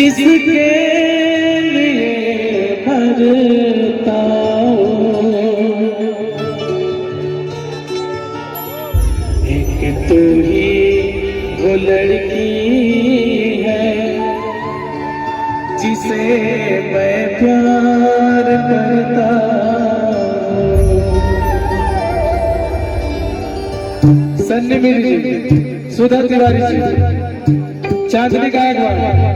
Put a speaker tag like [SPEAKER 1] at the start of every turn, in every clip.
[SPEAKER 1] जिसके लिए मरता एक तू ही वो लड़की है जिसे मैं प्यार करता। सन्नी मिर्जी, सुधा तिवारी जी, चांदनी गायकवाड़।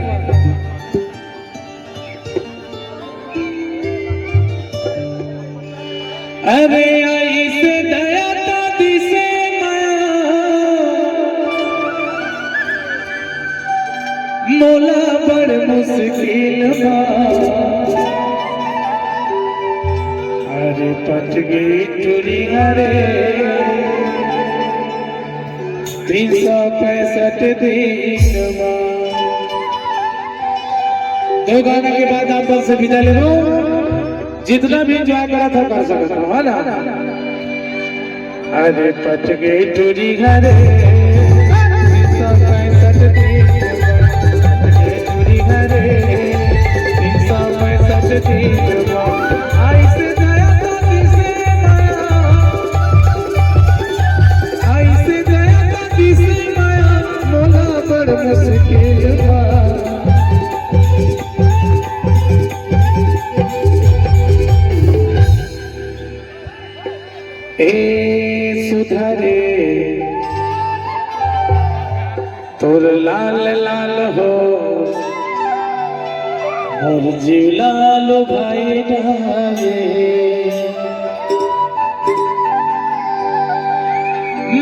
[SPEAKER 1] अरे आई से दया दादी से मोला बड़ मुश्किल बा। अरे पट गई टूरी हरे 365 दिन बाद। दो गाना के बाद आप से विदा ले लो। जितना भी एंजॉय करा था कर सकता हूँ, है ना। अरे पट गई टूरी हरे 365 दिन बाद। टूरी हरे 365 दिन बाद। आई से दया दादी से आई से दया दादी से माया मोला बड़ मुश्किल बा। ए सुधारे तोर लाल लाल हो और जीव लाल भाई डाले।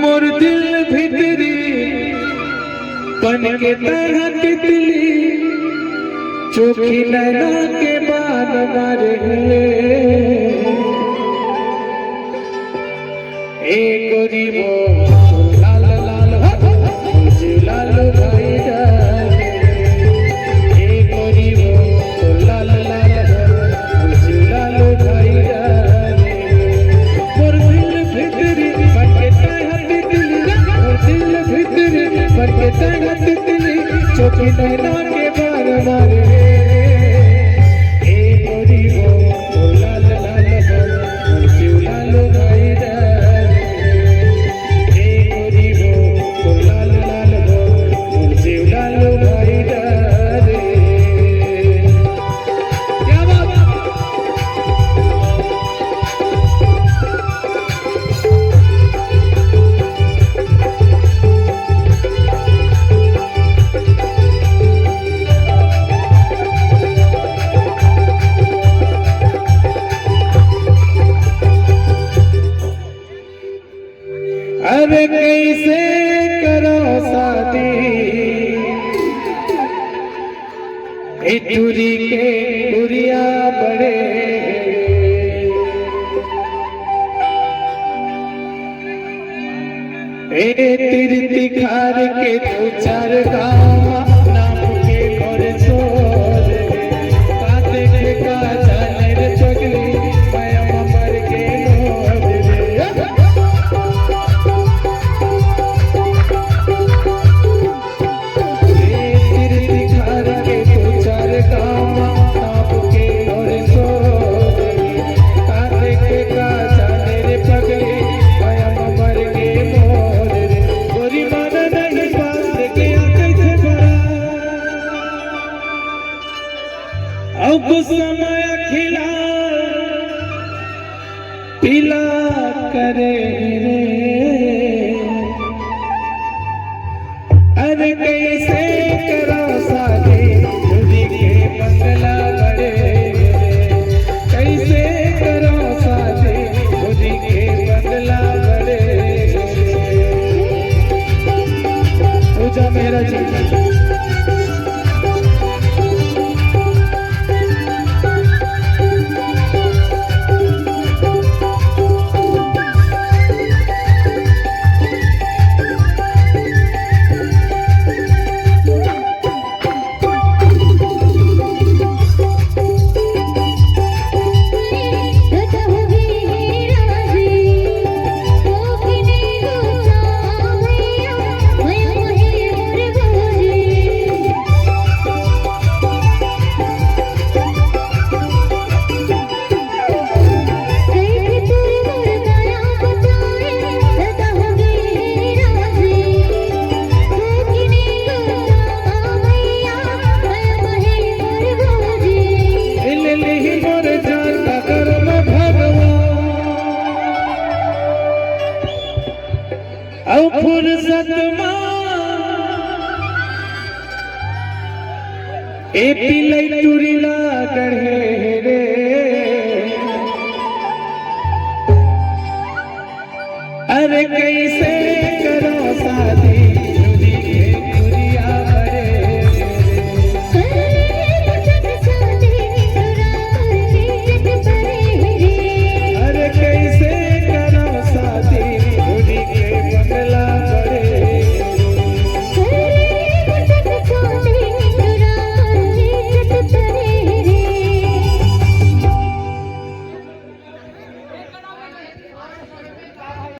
[SPEAKER 1] मोर दिल भितरी बन के तरह तितली चोखी नैना के बान मारे। एक गरीबो लाल लाल जीव लाल भाई डाले। एक गरीबो लाल लाल जीव लाल भाई डाले। मोर दिल भितरी बन के तरह तितली मोर दिल भितरी बन के तरह तितली चोखी नैना के बान मारे। एक गरीबो लाल लाल जीव लाल भाई डाले। अरे कैसे करो शादी टूरी के बुरिया बड़े। तीर तिखार के दो चार गाँव नाम के घर छोड़ काते के का जाने रे चगली माया मर के समय खिला पिला करे रे। अरे कैसे करो शादी दूरी के बंगला बड़े। कैसे करो शादी दूरी के बंगला बड़े। पूजा मेरा जी
[SPEAKER 2] भैया
[SPEAKER 1] ए पिलै चुरीला गढ़े रे अरे कैसे करो शादी